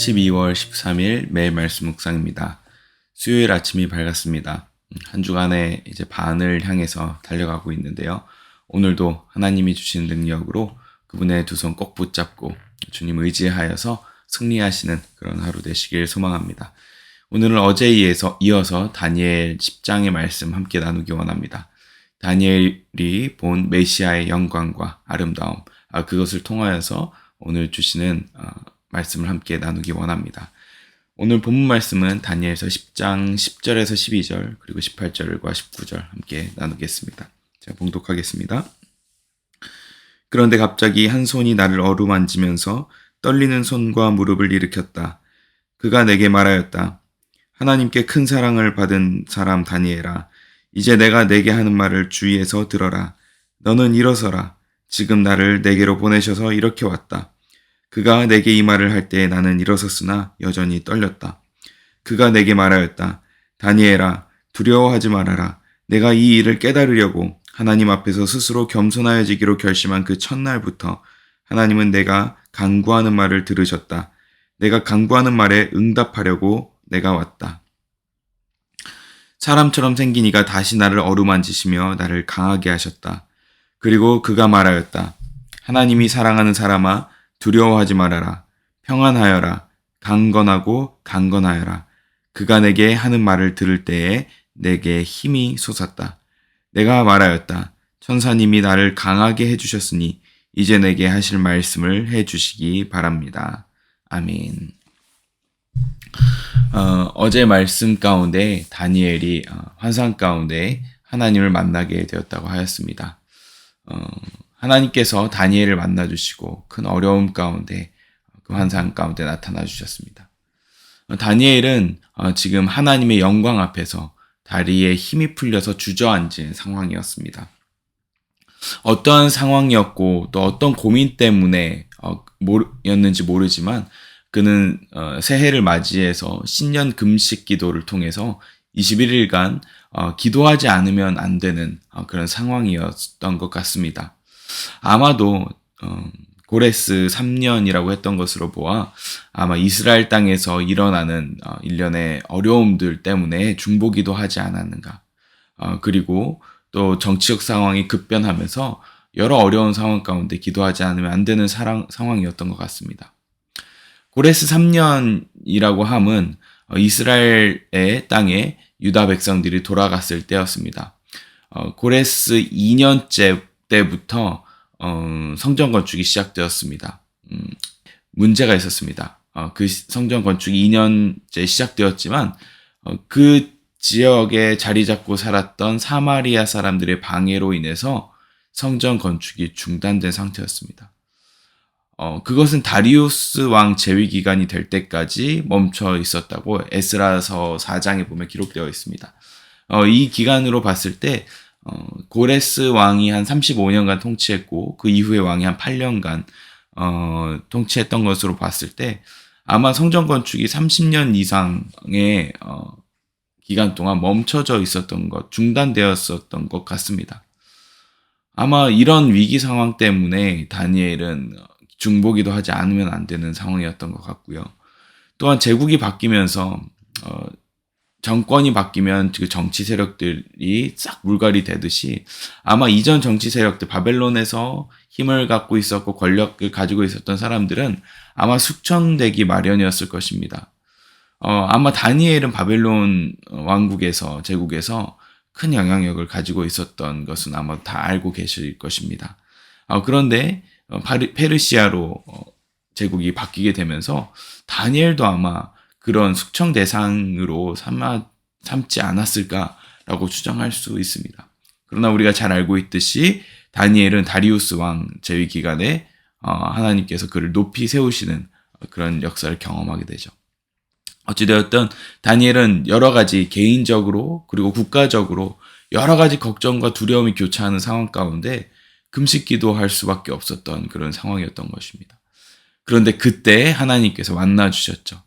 12월 13일 매일 말씀 묵상입니다. 수요일 아침이 밝았습니다. 한 주간의 이제 반을 향해서 달려가고 있는데요. 오늘도 하나님이 주신 능력으로 그분의 두 손 꼭 붙잡고 주님 의지하여서 승리하시는 그런 하루 되시길 소망합니다. 오늘은 어제에 이어서 다니엘 10장의 말씀 함께 나누기 원합니다. 다니엘이 본 메시아의 영광과 아름다움, 그것을 통하여서 오늘 주시는 말씀을 함께 나누기 원합니다. 오늘 본문 말씀은 다니엘서 10장 10절에서 12절 그리고 18절과 19절 함께 나누겠습니다. 제가 봉독하겠습니다. 그런데 갑자기 한 손이 나를 어루만지면서 떨리는 손과 무릎을 일으켰다. 그가 내게 말하였다. 하나님께 큰 사랑을 받은 사람 다니엘아, 이제 내가 내게 하는 말을 주의해서 들어라. 너는 일어서라. 지금 나를 내게로 보내셔서 이렇게 왔다. 그가 내게 이 말을 할 때 나는 일어섰으나 여전히 떨렸다. 그가 내게 말하였다. 다니엘아, 두려워하지 말아라. 내가 이 일을 깨달으려고 하나님 앞에서 스스로 겸손하여지기로 결심한 그 첫날부터 하나님은 내가 간구하는 말을 들으셨다. 내가 간구하는 말에 응답하려고 내가 왔다. 사람처럼 생긴 이가 다시 나를 어루만지시며 나를 강하게 하셨다. 그리고 그가 말하였다. 하나님이 사랑하는 사람아, 두려워하지 말아라. 평안하여라. 강건하고 강건하여라. 그가 내게 하는 말을 들을 때에 내게 힘이 솟았다. 내가 말하였다. 천사님이 나를 강하게 해주셨으니 이제 내게 하실 말씀을 해주시기 바랍니다. 아멘. 어제 말씀 가운데 다니엘이 환상 가운데 하나님을 만나게 되었다고 하였습니다. 하나님께서 다니엘을 만나주시고 큰 어려움 가운데 그 환상 가운데 나타나 주셨습니다. 다니엘은 지금 하나님의 영광 앞에서 다리에 힘이 풀려서 주저앉은 상황이었습니다. 어떠한 상황이었고 또 어떤 고민 때문에 였는지 모르지만 그는 새해를 맞이해서 신년 금식 기도를 통해서 21일간 기도하지 않으면 안 되는 그런 상황이었던 것 같습니다. 아마도 고레스 3년이라고 했던 것으로 보아 아마 이스라엘 땅에서 일어나는 일련의 어려움들 때문에 중보기도 하지 않았는가. 그리고 또 정치적 상황이 급변하면서 여러 어려운 상황 가운데 기도하지 않으면 안 되는 상황이었던 것 같습니다. 고레스 3년이라고 함은 이스라엘의 땅에 유다 백성들이 돌아갔을 때였습니다. 고레스 2년째 때부터 성전 건축이 시작되었습니다. 문제가 있었습니다. 그 성전 건축이 2년째 시작되었지만 그 지역에 자리 잡고 살았던 사마리아 사람들의 방해로 인해서 성전 건축이 중단된 상태였습니다. 그것은 다리우스 왕 재위 기간이 될 때까지 멈춰 있었다고 에스라서 4장에 보면 기록되어 있습니다. 이 기간으로 봤을 때 고레스 왕이 한 35년간 통치했고 그 이후에 왕이 한 8년간 통치했던 것으로 봤을 때 아마 성전 건축이 30년 이상의 기간 동안 멈춰져 있었던 것, 중단되었었던 것 같습니다. 아마 이런 위기 상황 때문에 다니엘은 중보기도 하지 않으면 안 되는 상황이었던 것 같고요. 또한 제국이 바뀌면서 정권이 바뀌면 그 정치 세력들이 싹 물갈이 되듯이 아마 이전 정치 세력들, 바벨론에서 힘을 갖고 있었고 권력을 가지고 있었던 사람들은 아마 숙청되기 마련이었을 것입니다. 아마 다니엘은 바벨론 왕국에서, 제국에서 큰 영향력을 가지고 있었던 것은 아마 다 알고 계실 것입니다. 그런데 페르시아로 제국이 바뀌게 되면서 다니엘도 아마 그런 숙청 대상으로 삼지 않았을까라고 추정할 수 있습니다. 그러나 우리가 잘 알고 있듯이 다니엘은 다리우스 왕 재위 기간에 하나님께서 그를 높이 세우시는 그런 역사를 경험하게 되죠. 어찌되었든 다니엘은 여러 가지 개인적으로 그리고 국가적으로 여러 가지 걱정과 두려움이 교차하는 상황 가운데 금식 기도할 수밖에 없었던 그런 상황이었던 것입니다. 그런데 그때 하나님께서 만나주셨죠.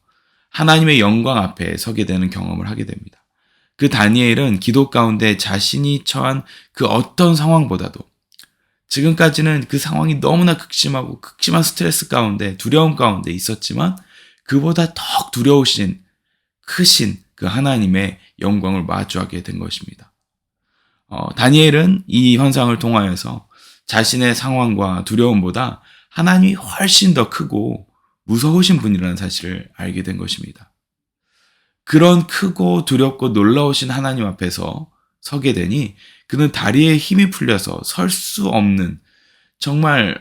하나님의 영광 앞에 서게 되는 경험을 하게 됩니다. 그 다니엘은 기도 가운데 자신이 처한 그 어떤 상황보다도 지금까지는 그 상황이 너무나 극심하고 극심한 스트레스 가운데 두려움 가운데 있었지만 그보다 더 두려우신 크신 그 하나님의 영광을 마주하게 된 것입니다. 다니엘은 이 환상을 통하여서 자신의 상황과 두려움보다 하나님이 훨씬 더 크고 무서우신 분이라는 사실을 알게 된 것입니다. 그런 크고 두렵고 놀라우신 하나님 앞에서 서게 되니 그는 다리에 힘이 풀려서 설 수 없는, 정말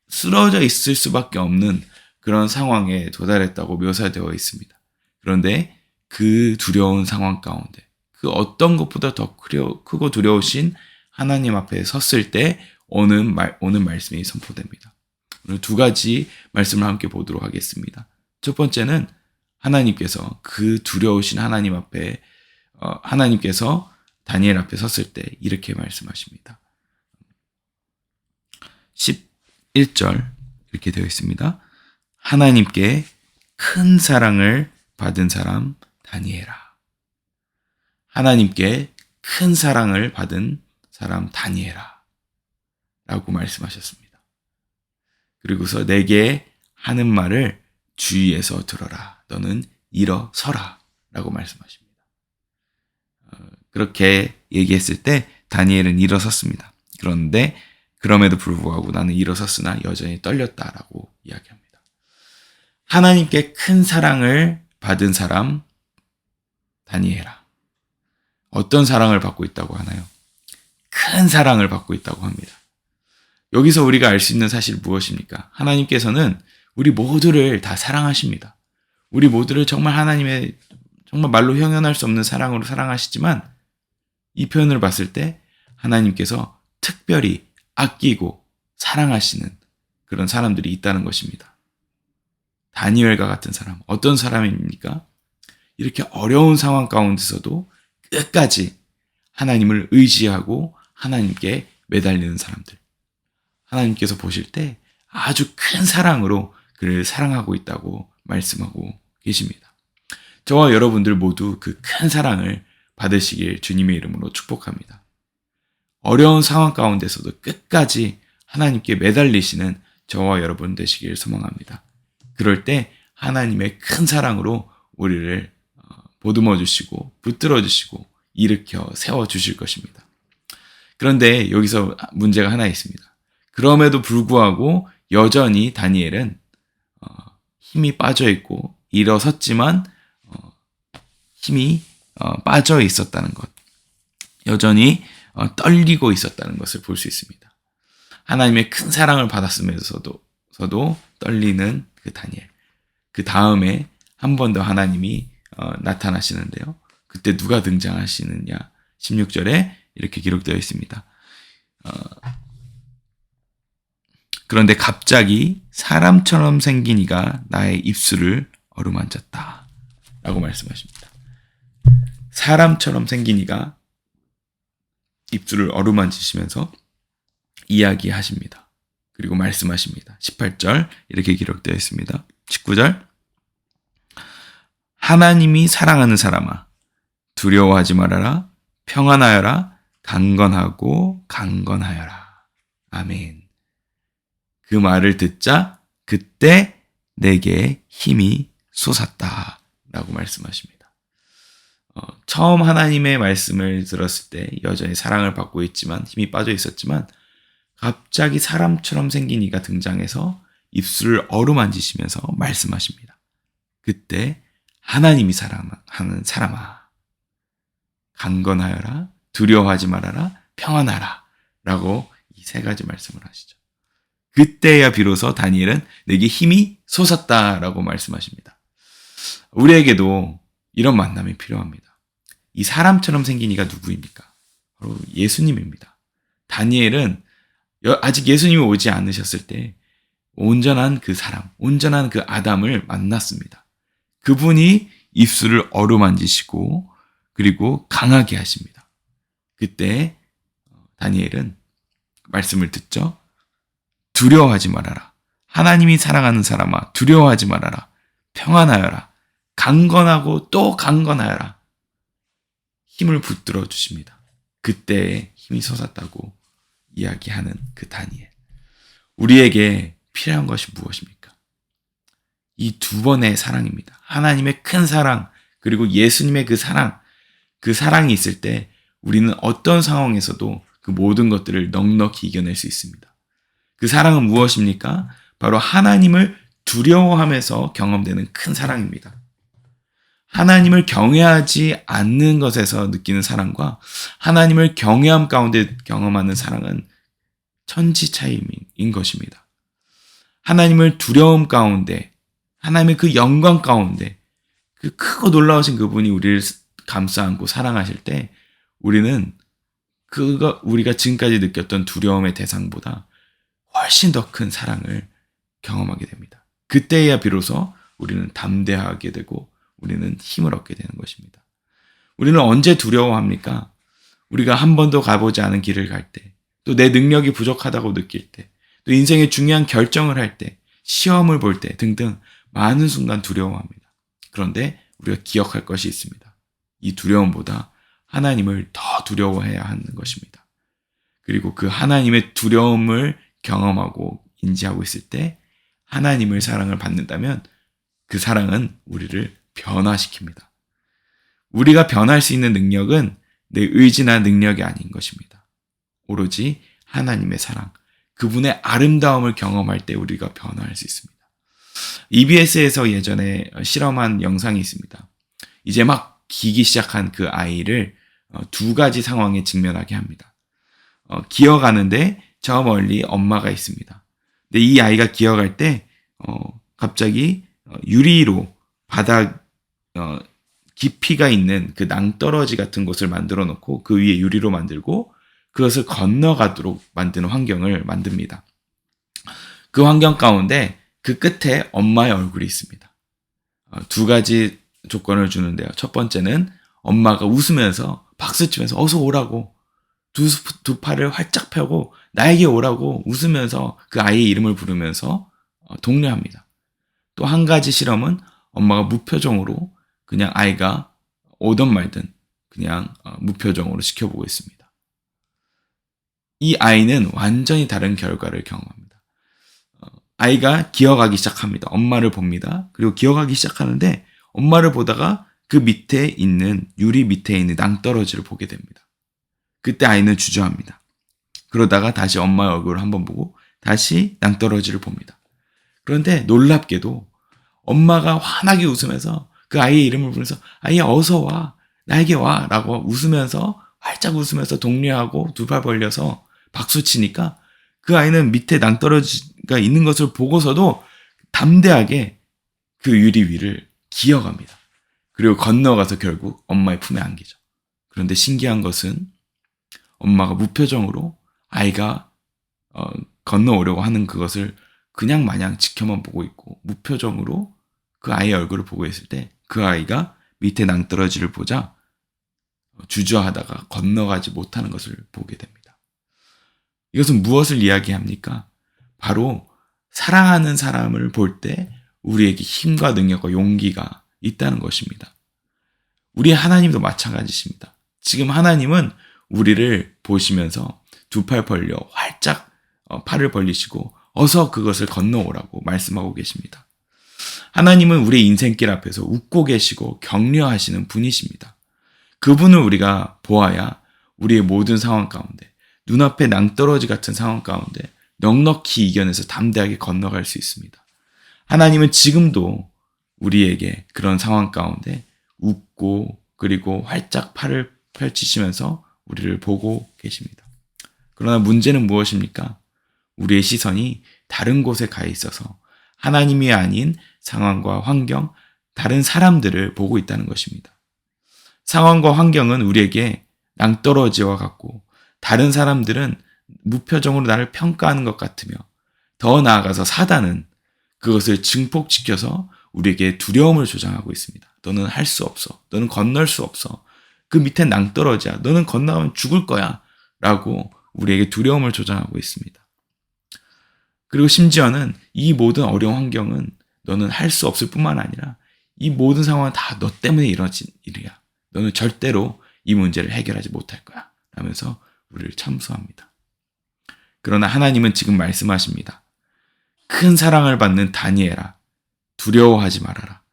쓰러져 있을 수밖에 없는 그런 상황에 도달했다고 묘사되어 있습니다. 그런데 그 두려운 상황 가운데 그 어떤 것보다 더 크고 두려우신 하나님 앞에 섰을 때 오늘 말씀이 선포됩니다. 오늘 두 가지 말씀을 함께 보도록 하겠습니다. 첫 번째는 하나님께서 그 두려우신 하나님 앞에 하나님께서 다니엘 앞에 섰을 때 이렇게 말씀하십니다. 11절 이렇게 되어 있습니다. 하나님께 큰 사랑을 받은 사람 다니엘아. 하나님께 큰 사랑을 받은 사람 다니엘아. 라고 말씀하셨습니다. 그리고서 내게 하는 말을 주위에서 들어라. 너는 일어서라. 라고 말씀하십니다. 그렇게 얘기했을 때 다니엘은 일어섰습니다. 그런데 그럼에도 불구하고 나는 일어섰으나 여전히 떨렸다라고 이야기합니다. 하나님께 큰 사랑을 받은 사람 다니엘아. 어떤 사랑을 받고 있다고 하나요? 큰 사랑을 받고 있다고 합니다. 여기서 우리가 알 수 있는 사실 무엇입니까? 하나님께서는 우리 모두를 다 사랑하십니다. 우리 모두를 정말 하나님의 정말 말로 형용할 수 없는 사랑으로 사랑하시지만 이 표현을 봤을 때 하나님께서 특별히 아끼고 사랑하시는 그런 사람들이 있다는 것입니다. 다니엘과 같은 사람, 어떤 사람입니까? 이렇게 어려운 상황 가운데서도 끝까지 하나님을 의지하고 하나님께 매달리는 사람들. 하나님께서 보실 때 아주 큰 사랑으로 그를 사랑하고 있다고 말씀하고 계십니다. 저와 여러분들 모두 그 큰 사랑을 받으시길 주님의 이름으로 축복합니다. 어려운 상황 가운데서도 끝까지 하나님께 매달리시는 저와 여러분 되시길 소망합니다. 그럴 때 하나님의 큰 사랑으로 우리를 보듬어 주시고 붙들어 주시고 일으켜 세워 주실 것입니다. 그런데 여기서 문제가 하나 있습니다. 그럼에도 불구하고 여전히 다니엘은 힘이 빠져 있고 일어섰지만 힘이 빠져 있었다는 것, 여전히 떨리고 있었다는 것을 볼 수 있습니다. 하나님의 큰 사랑을 받았으면서도 떨리는 그 다니엘. 그 다음에 한 번 더 하나님이 나타나시는데요. 그때 누가 등장하시느냐? 16절에 이렇게 기록되어 있습니다. 그런데 갑자기 사람처럼 생긴 이가 나의 입술을 어루만졌다. 라고 말씀하십니다. 사람처럼 생긴 이가 입술을 어루만지시면서 이야기하십니다. 그리고 말씀하십니다. 18절 이렇게 기록되어 있습니다. 19절 하나님이 사랑하는 사람아 두려워하지 말아라. 평안하여라. 강건하고 강건하여라. 아멘. 그 말을 듣자 그때 내게 힘이 솟았다. 라고 말씀하십니다. 처음 하나님의 말씀을 들었을 때 여전히 사랑을 받고 있지만 힘이 빠져 있었지만 갑자기 사람처럼 생긴 이가 등장해서 입술을 어루만지시면서 말씀하십니다. 그때 하나님이 사랑하는 사람아 강건하여라. 두려워하지 말아라. 평안하라. 라고 이 세 가지 말씀을 하시죠. 그때야 비로소 다니엘은 내게 힘이 솟았다라고 말씀하십니다. 우리에게도 이런 만남이 필요합니다. 이 사람처럼 생긴 이가 누구입니까? 바로 예수님입니다. 다니엘은 아직 예수님이 오지 않으셨을 때 온전한 그 사람, 온전한 그 아담을 만났습니다. 그분이 입술을 어루만지시고 그리고 강하게 하십니다. 그때 다니엘은 말씀을 듣죠. 두려워하지 말아라. 하나님이 사랑하는 사람아 두려워하지 말아라. 평안하여라. 강건하고 또 강건하여라. 힘을 붙들어 주십니다. 그때에 힘이 솟았다고 이야기하는 그 다니엘. 우리에게 필요한 것이 무엇입니까? 이 두 번의 사랑입니다. 하나님의 큰 사랑, 그리고 예수님의 그 사랑이 있을 때 우리는 어떤 상황에서도 그 모든 것들을 넉넉히 이겨낼 수 있습니다. 그 사랑은 무엇입니까? 바로 하나님을 두려워하면서 경험되는 큰 사랑입니다. 하나님을 경외하지 않는 것에서 느끼는 사랑과 하나님을 경외함 가운데 경험하는 사랑은 천지 차이인 것입니다. 하나님을 두려움 가운데, 하나님의 그 영광 가운데, 그 크고 놀라우신 그분이 우리를 감싸 안고 사랑하실 때 우리는 우리가 지금까지 느꼈던 두려움의 대상보다 훨씬 더 큰 사랑을 경험하게 됩니다. 그때야 비로소 우리는 담대하게 되고 우리는 힘을 얻게 되는 것입니다. 우리는 언제 두려워합니까? 우리가 한 번도 가보지 않은 길을 갈 때, 또 내 능력이 부족하다고 느낄 때, 또 인생의 중요한 결정을 할 때, 시험을 볼 때 등등 많은 순간 두려워합니다. 그런데 우리가 기억할 것이 있습니다. 이 두려움보다 하나님을 더 두려워해야 하는 것입니다. 그리고 그 하나님의 두려움을 경험하고 인지하고 있을 때 하나님의 사랑을 받는다면 그 사랑은 우리를 변화시킵니다. 우리가 변할 수 있는 능력은 내 의지나 능력이 아닌 것입니다. 오로지 하나님의 사랑, 그분의 아름다움을 경험할 때 우리가 변화할 수 있습니다. EBS에서 예전에 실험한 영상이 있습니다. 이제 막 기기 시작한 그 아이를 두 가지 상황에 직면하게 합니다. 기어가는데 저 멀리 엄마가 있습니다. 근데 이 아이가 기어갈 때 갑자기 유리로 바닥 깊이가 있는 그 낭떠러지 같은 곳을 만들어 놓고 그 위에 유리로 만들고 그것을 건너가도록 만드는 환경을 만듭니다. 그 환경 가운데 그 끝에 엄마의 얼굴이 있습니다. 두 가지 조건을 주는데요. 첫 번째는 엄마가 웃으면서 박수치면서 어서 오라고 두 팔을 활짝 펴고 나에게 오라고 웃으면서 그 아이의 이름을 부르면서 독려합니다. 또 한 가지 실험은 엄마가 무표정으로 그냥 아이가 오든 말든 그냥 무표정으로 지켜보고 있습니다. 이 아이는 완전히 다른 결과를 경험합니다. 아이가 기어가기 시작합니다. 엄마를 봅니다. 그리고 기어가기 시작하는데 엄마를 보다가 그 밑에 있는 유리 밑에 있는 낭떠러지를 보게 됩니다. 그때 아이는 주저합니다. 그러다가 다시 엄마의 얼굴을 한번 보고 다시 낭떠러지를 봅니다. 그런데 놀랍게도 엄마가 환하게 웃으면서 그 아이의 이름을 부르면서 아이야 어서 와 나에게 와 라고 웃으면서 활짝 웃으면서 독려하고 두 팔 벌려서 박수 치니까 그 아이는 밑에 낭떠러지가 있는 것을 보고서도 담대하게 그 유리 위를 기어갑니다. 그리고 건너가서 결국 엄마의 품에 안기죠. 그런데 신기한 것은 엄마가 무표정으로 아이가 건너오려고 하는 그것을 그냥 마냥 지켜만 보고 있고 무표정으로 그 아이의 얼굴을 보고 있을 때 그 아이가 밑에 낭떠러지를 보자 주저하다가 건너가지 못하는 것을 보게 됩니다. 이것은 무엇을 이야기합니까? 바로 사랑하는 사람을 볼 때 우리에게 힘과 능력과 용기가 있다는 것입니다. 우리 하나님도 마찬가지십니다. 지금 하나님은 우리를 보시면서 두 팔 벌려 활짝 팔을 벌리시고 어서 그것을 건너오라고 말씀하고 계십니다. 하나님은 우리의 인생길 앞에서 웃고 계시고 격려하시는 분이십니다. 그분을 우리가 보아야 우리의 모든 상황 가운데 눈앞에 낭떠러지 같은 상황 가운데 넉넉히 이겨내서 담대하게 건너갈 수 있습니다. 하나님은 지금도 우리에게 그런 상황 가운데 웃고 그리고 활짝 팔을 펼치시면서 우리를 보고 계십니다. 그러나 문제는 무엇입니까? 우리의 시선이 다른 곳에 가 있어서 하나님이 아닌 상황과 환경, 다른 사람들을 보고 있다는 것입니다. 상황과 환경은 우리에게 낭떠러지와 같고 다른 사람들은 무표정으로 나를 평가하는 것 같으며 더 나아가서 사단은 그것을 증폭시켜서 우리에게 두려움을 조장하고 있습니다. 너는 할 수 없어. 너는 건널 수 없어. 그 밑엔 낭떠러지야. 너는 건너가면 죽을 거야. 라고 우리에게 두려움을 조장하고 있습니다. 그리고 심지어는 이 모든 어려운 환경은 너는 할 수 없을 뿐만 아니라 이 모든 상황은 다 너 때문에 이뤄진 일이야. 너는 절대로 이 문제를 해결하지 못할 거야. 라면서 우리를 참수합니다. 그러나 하나님은 지금 말씀하십니다. 큰 사랑을 받는 다니엘아, 두려워하지 말아라.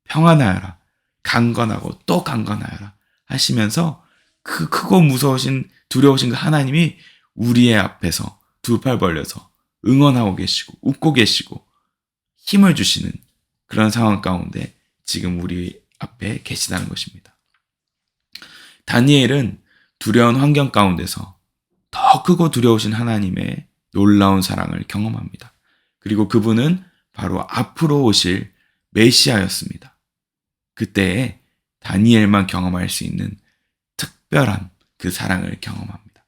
평안하여라. 강건하고 또 강건하여라. 하시면서 그 크고 두려우신 그 하나님이 우리의 앞에서 두 팔 벌려서 응원하고 계시고 웃고 계시고 힘을 주시는 그런 상황 가운데 지금 우리 앞에 계시다는 것입니다. 다니엘은 두려운 환경 가운데서 더 크고 두려우신 하나님의 놀라운 사랑을 경험합니다. 그리고 그분은 바로 앞으로 오실 메시아였습니다. 그때에 다니엘만 경험할 수 있는 특별한 그 사랑을 경험합니다.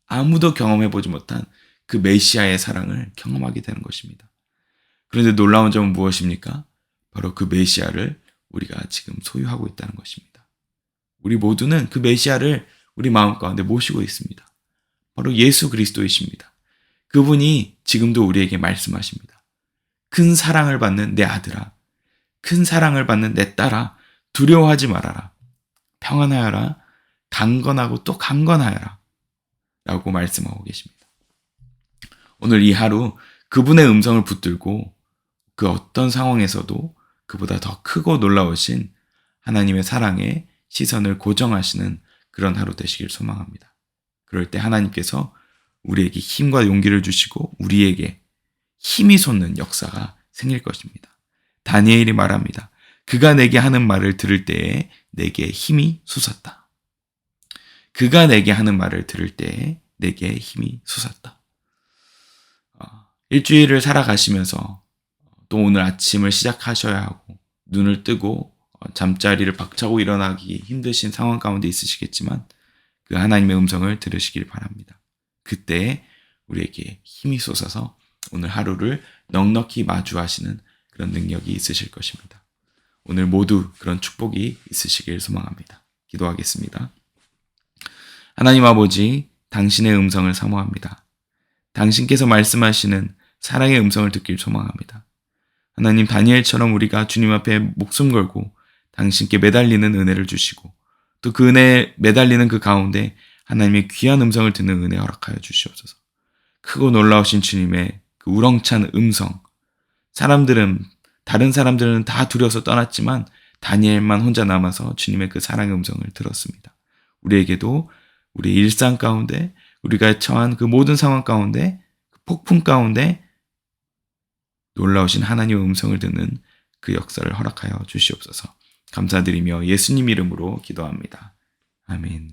아무도 경험해보지 못한 그 메시아의 사랑을 경험하게 되는 것입니다. 그런데 놀라운 점은 무엇입니까? 바로 그 메시아를 우리가 지금 소유하고 있다는 것입니다. 우리 모두는 그 메시아를 우리 마음 가운데 모시고 있습니다. 바로 예수 그리스도이십니다. 그분이 지금도 우리에게 말씀하십니다. 큰 사랑을 받는 내 아들아, 큰 사랑을 받는 내 딸아, 두려워하지 말아라. 평안하여라. 강건하고 또 강건하여라. 라고 말씀하고 계십니다. 오늘 이 하루 그분의 음성을 붙들고 그 어떤 상황에서도 그보다 더 크고 놀라우신 하나님의 사랑에 시선을 고정하시는 그런 하루 되시길 소망합니다. 그럴 때 하나님께서 우리에게 힘과 용기를 주시고 우리에게 힘이 솟는 역사가 생길 것입니다. 다니엘이 말합니다. 그가 내게 하는 말을 들을 때에 내게 힘이 솟았다. 그가 내게 하는 말을 들을 때에 내게 힘이 솟았다. 일주일을 살아가시면서 또 오늘 아침을 시작하셔야 하고 눈을 뜨고 잠자리를 박차고 일어나기 힘드신 상황 가운데 있으시겠지만 그 하나님의 음성을 들으시길 바랍니다. 그때에 우리에게 힘이 솟아서 오늘 하루를 넉넉히 마주하시는 그런 능력이 있으실 것입니다. 오늘 모두 그런 축복이 있으시길 소망합니다. 기도하겠습니다. 하나님 아버지, 당신의 음성을 사모합니다. 당신께서 말씀하시는 사랑의 음성을 듣길 소망합니다. 하나님, 다니엘처럼 우리가 주님 앞에 목숨 걸고 당신께 매달리는 은혜를 주시고 또 그 은혜에 매달리는 그 가운데 하나님의 귀한 음성을 듣는 은혜 허락하여 주시옵소서. 크고 놀라우신 주님의 그 우렁찬 음성, 다른 사람들은 다 두려워서 떠났지만 다니엘만 혼자 남아서 주님의 그 사랑의 음성을 들었습니다. 우리에게도 우리 일상 가운데 우리가 처한 그 모든 상황 가운데 그 폭풍 가운데 놀라우신 하나님의 음성을 듣는 그 역사를 허락하여 주시옵소서. 감사드리며 예수님 이름으로 기도합니다. 아멘.